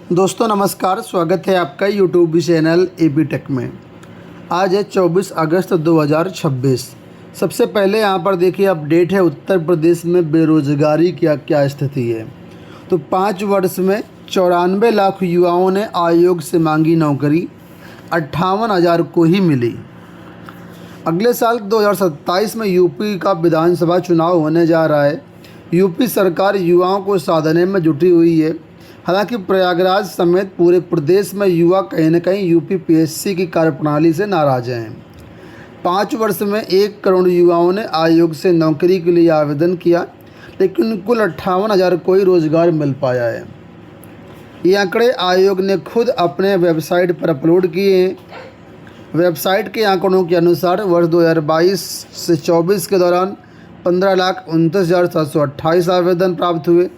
दोस्तों नमस्कार, स्वागत है आपका यूट्यूब चैनल एबी टेक में। आज है 24 अगस्त 2026। सबसे पहले यहाँ पर देखिए अपडेट है उत्तर प्रदेश में बेरोजगारी की क्या स्थिति है। तो 5 वर्ष में 94 लाख युवाओं ने आयोग से मांगी नौकरी, 58,000 को ही मिली। अगले साल 2027 में यूपी का विधानसभा चुनाव होने जा रहा है। यूपी सरकार युवाओं को साधने में जुटी हुई है। हालांकि प्रयागराज समेत पूरे प्रदेश में युवा कहीं न कहीं यूपी पीएससी की कार्यप्रणाली से नाराज हैं। 5 वर्ष में 1 करोड़ युवाओं ने आयोग से नौकरी के लिए आवेदन किया, लेकिन कुल 58,000 को ही रोजगार मिल पाया है। ये आंकड़े आयोग ने खुद अपने वेबसाइट पर अपलोड किए हैं। वेबसाइट के आंकड़ों के अनुसार वर्ष 2022 से 24 के दौरान 15,29,728 आवेदन प्राप्त हुए।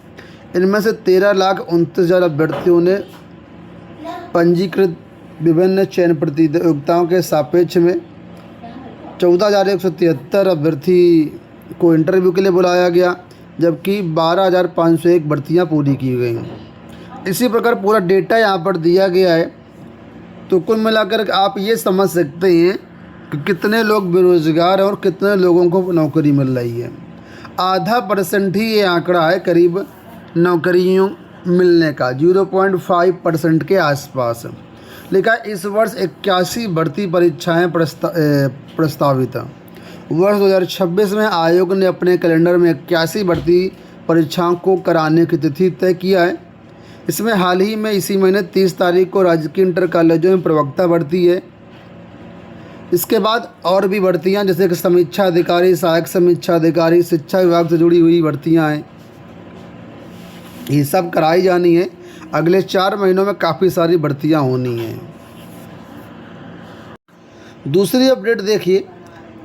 इनमें से 13,29,000 अभ्यर्थियों ने पंजीकृत विभिन्न चयन प्रतियोगिताओं के सापेक्ष में 14,173 अभ्यर्थी को इंटरव्यू के लिए बुलाया गया, जबकि 12,501 भर्तियाँ पूरी की गई। इसी प्रकार पूरा डेटा यहाँ पर दिया गया है। तो कुल मिलाकर आप ये समझ सकते हैं कि कितने लोग बेरोजगार हैं और कितने लोगों को नौकरी मिल रही है। आधा % ही ये आंकड़ा है करीब नौकरियों मिलने का, 0.5% के आसपास। लिखा इस वर्ष 81 भर्ती परीक्षाएं प्रस्तावित हैं। वर्ष 2026 में आयोग ने अपने कैलेंडर में 81 भर्ती परीक्षाओं को कराने की तिथि तय किया है। इसमें हाल ही में इसी महीने 30 तारीख को राजकीय इंटर कॉलेजों में प्रवक्ता भर्ती है। इसके बाद और भी भर्तियां जैसे कि समीक्षा अधिकारी, सहायक समीक्षा अधिकारी, शिक्षा विभाग से जुड़ी हुई भर्तियां हैं, ये सब कराई जानी है। अगले 4 महीनों में काफ़ी सारी भर्तियां होनी हैं। दूसरी अपडेट देखिए,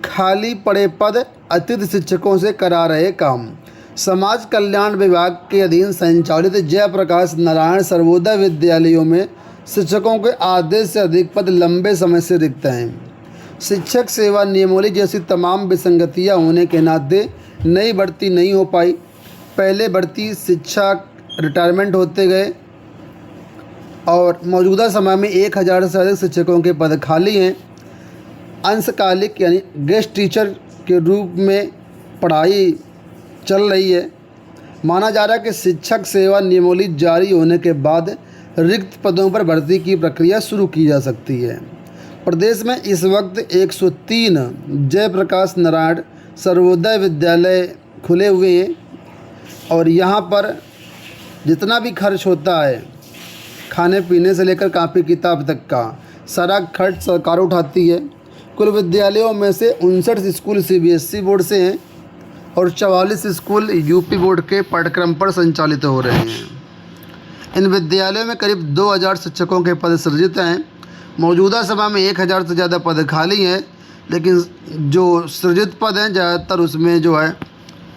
खाली पड़े पद अतिथि शिक्षकों से करा रहे काम। समाज कल्याण विभाग के अधीन संचालित जयप्रकाश नारायण सर्वोदय विद्यालयों में शिक्षकों के आधे से अधिक पद लंबे समय से रिक्त हैं। शिक्षक सेवा नियमावली जैसी तमाम विसंगतियां होने के नाते नई भर्ती नहीं हो पाई। पहले भर्ती शिक्षक रिटायरमेंट होते गए और मौजूदा समय में 1,000 से अधिक शिक्षकों के पद खाली हैं। अंशकालिक यानी गेस्ट टीचर के रूप में पढ़ाई चल रही है। माना जा रहा है कि शिक्षक सेवा नियमावली जारी होने के बाद रिक्त पदों पर भर्ती की प्रक्रिया शुरू की जा सकती है। प्रदेश में इस वक्त 103 जयप्रकाश नारायण सर्वोदय विद्यालय खुले हुए हैं और यहाँ पर जितना भी खर्च होता है, खाने पीने से लेकर कापी किताब तक का सारा खर्च सरकार उठाती है। कुल विद्यालयों में से 59 स्कूल सीबीएसई बोर्ड से हैं और 44 स्कूल यूपी बोर्ड के पाठ्यक्रम पर संचालित हो रहे हैं। इन विद्यालयों में करीब 2,000 शिक्षकों के पद सृजित हैं। मौजूदा समय में 1,000 से ज़्यादा पद खाली हैं, लेकिन जो सृजित पद हैं ज़्यादातर उसमें जो है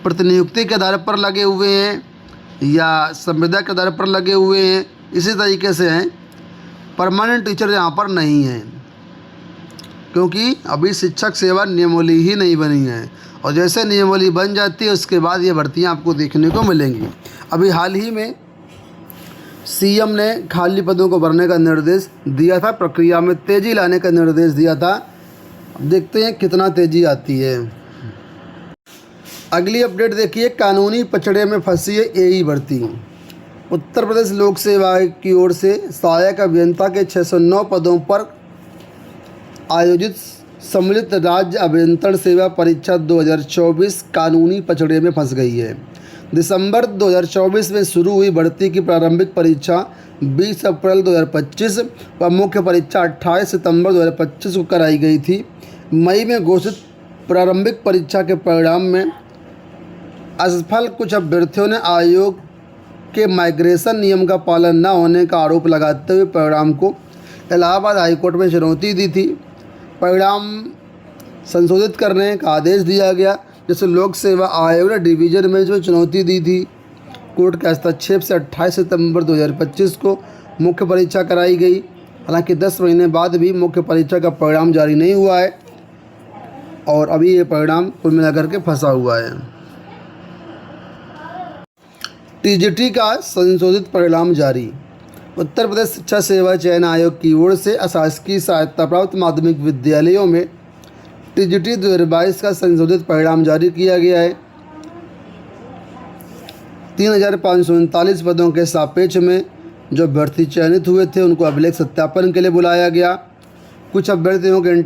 प्रतिनियुक्ति के आधार पर लगे हुए हैं या संविदा के आधार पर लगे हुए हैं। इसी तरीके से हैं, परमानेंट टीचर यहाँ पर नहीं हैं, क्योंकि अभी शिक्षक सेवा नियमावली ही नहीं बनी है। और जैसे नियमावली बन जाती है उसके बाद ये भर्तियाँ आपको देखने को मिलेंगी। अभी हाल ही में सीएम ने खाली पदों को भरने का निर्देश दिया था, प्रक्रिया में तेज़ी लाने का निर्देश दिया था। देखते हैं कितना तेज़ी आती है। अगली अपडेट देखिए, कानूनी पचड़े में फंसी है एई भर्ती। उत्तर प्रदेश लोक सेवा आयोग की ओर से सहायक अभियंता के 609 पदों पर आयोजित सम्मिलित राज्य अभियंत्रण सेवा परीक्षा 2024 कानूनी पचड़े में फंस गई है। दिसंबर 2024 में शुरू हुई भर्ती की प्रारंभिक परीक्षा 20 अप्रैल 2025 व मुख्य परीक्षा 28 सितंबर 2025 को कराई गई थी। मई में घोषित प्रारंभिक परीक्षा के परिणाम में असफल कुछ अभ्यर्थियों ने आयोग के माइग्रेशन नियम का पालन न होने का आरोप लगाते हुए परिणाम को इलाहाबाद हाईकोर्ट में चुनौती दी थी। परिणाम संशोधित करने का आदेश दिया गया, जैसे लोक सेवा आयोग ने डिवीज़न में जो चुनौती दी थी। कोर्ट के हस्तक्षेप से 28 सितंबर 2025 को मुख्य परीक्षा कराई गई। हालांकि 10 महीने बाद भी मुख्य परीक्षा का परिणाम जारी नहीं हुआ है और अभी ये परिणाम कुल मिलाकर के फंसा हुआ है। टीजीटी का संशोधित परिणाम जारी। उत्तर प्रदेश शिक्षा सेवा चयन आयोग की ओर से अशासकीय सहायता प्राप्त माध्यमिक विद्यालयों में टीजीटी 2022 का संशोधित परिणाम जारी किया गया है। 3,539 पदों के सापेक्ष में जो अभ्यर्थी चयनित हुए थे उनको अभिलेख सत्यापन के लिए बुलाया गया। कुछ अभ्यर्थियों के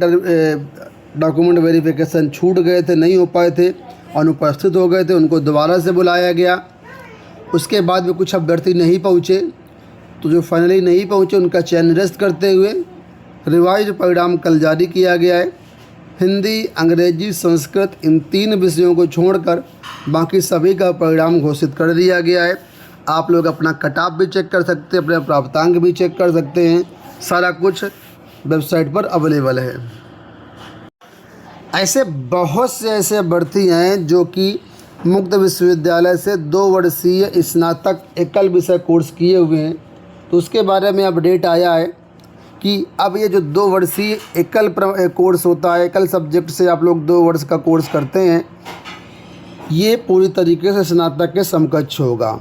डॉक्यूमेंट वेरिफिकेशन छूट गए थे, नहीं हो पाए थे, अनुपस्थित हो गए थे, उनको दोबारा से बुलाया गया। उसके बाद भी कुछ अभ्यर्थी नहीं पहुँचे, तो जो फाइनली नहीं पहुँचे उनका चयन निरस्त करते हुए रिवाइज परिणाम कल जारी किया गया है। हिंदी, अंग्रेजी, संस्कृत इन 3 विषयों को छोड़कर बाकी सभी का परिणाम घोषित कर दिया गया है। आप लोग अपना कट ऑफ भी चेक कर सकते हैं, अपने प्राप्तांक भी चेक कर सकते हैं, सारा कुछ वेबसाइट पर अवेलेबल है। ऐसे बहुत से ऐसे अभ्यर्थी हैं जो कि मुक्त विश्वविद्यालय से 2 वर्षीय स्नातक एकल विषय कोर्स किए हुए हैं, तो उसके बारे में अपडेट आया है कि अब ये जो 2 वर्षीय एकल कोर्स होता है, एकल सब्जेक्ट से आप लोग 2 वर्ष का कोर्स करते हैं, ये पूरी तरीके से स्नातक के समकक्ष होगा।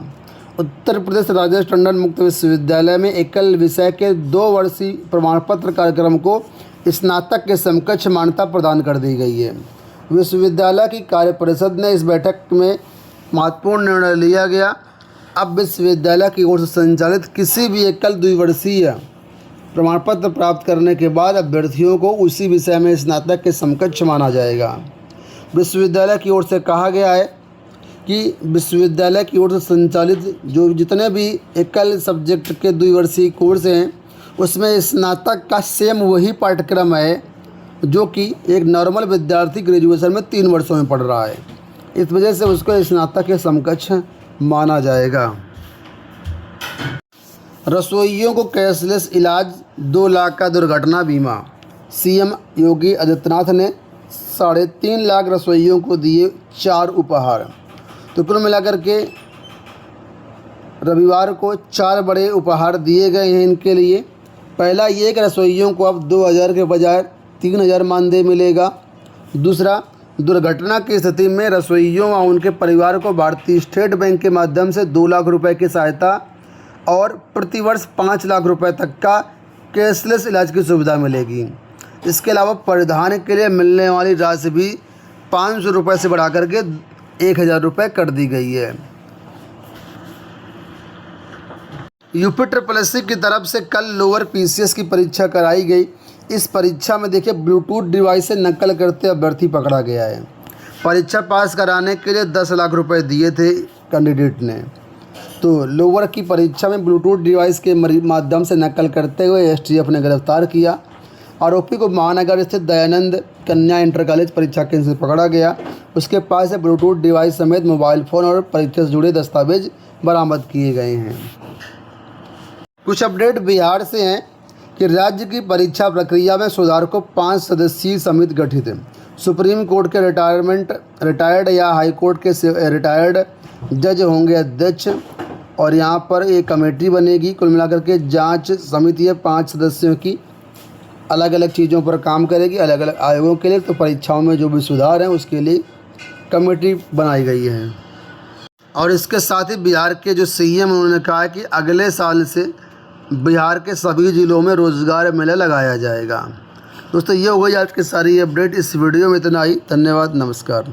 उत्तर प्रदेश राजेश टंडन मुक्त विश्वविद्यालय में एकल विषय के 2 वर्षीय प्रमाणपत्र कार्यक्रम को स्नातक के समकक्ष मान्यता प्रदान कर दी गई है। विश्वविद्यालय की कार्य परिषद ने इस बैठक में महत्वपूर्ण निर्णय लिया गया। अब विश्वविद्यालय की ओर से संचालित किसी भी एकल द्विवर्षीय प्रमाणपत्र प्राप्त करने के बाद अभ्यर्थियों को उसी विषय में स्नातक के समकक्ष माना जाएगा। विश्वविद्यालय की ओर से कहा गया है कि विश्वविद्यालय की ओर से संचालित जो जितने भी एकल सब्जेक्ट के द्विवर्षीय कोर्स हैं उसमें स्नातक का सेम वही पाठ्यक्रम है जो कि एक नॉर्मल विद्यार्थी ग्रेजुएशन में 3 वर्षों में पढ़ रहा है। इस वजह से उसको स्नातक के समकक्ष माना जाएगा। रसोइयों को कैशलेस इलाज, 2 लाख का दुर्घटना बीमा। सीएम योगी आदित्यनाथ ने 3.5 लाख रसोइयों को दिए 4 उपहार। तो कुल मिलाकर के रविवार को 4 बड़े उपहार दिए गए हैं इनके लिए। पहला ये कि रसोइयों को अब 2,000 के बजाय 3,000 मानदेय मिलेगा। दूसरा, दुर्घटना की स्थिति में रसोइयों व उनके परिवार को भारतीय स्टेट बैंक के माध्यम से 2 लाख रुपए की सहायता और प्रतिवर्ष 5 लाख रुपए तक का कैशलेस इलाज की सुविधा मिलेगी। इसके अलावा परिधान के लिए मिलने वाली राशि भी 500 रुपये से बढ़ा करके 1,000 रुपये कर दी गई है। यूपी SSSC की तरफ से कल लोअर PCS की परीक्षा कराई गई। इस परीक्षा में देखिए ब्लूटूथ डिवाइस से नकल करते अभ्यर्थी पकड़ा गया है। परीक्षा पास कराने के लिए 10 लाख रुपए दिए थे कैंडिडेट ने। तो लोअर की परीक्षा में ब्लूटूथ डिवाइस के माध्यम से नकल करते हुए STF ने गिरफ्तार किया। आरोपी को महानगर स्थित दयानंद कन्या इंटर कॉलेज परीक्षा केंद्र से पकड़ा गया। उसके पास से ब्लूटूथ डिवाइस समेत मोबाइल फ़ोन और परीक्षा से जुड़े दस्तावेज बरामद किए गए हैं। कुछ अपडेट बिहार से हैं कि राज्य की परीक्षा प्रक्रिया में सुधार को 5 सदस्यीय समिति गठित है। सुप्रीम कोर्ट के रिटायर्ड या हाई कोर्ट के रिटायर्ड जज होंगे अध्यक्ष और यहाँ पर एक कमेटी बनेगी। कुल मिलाकर के जांच समिति है 5 सदस्यों की, अलग अलग चीज़ों पर काम करेगी, अलग अलग आयोगों के लिए। तो परीक्षाओं में जो भी सुधार हैं उसके लिए कमेटी बनाई गई है। और इसके साथ ही बिहार के जो CM उन्होंने कहा है कि अगले साल से बिहार के सभी ज़िलों में रोज़गार मेला लगाया जाएगा। दोस्तों, ये हो गई आज की सारी अपडेट। इस वीडियो में इतना ही। धन्यवाद, नमस्कार।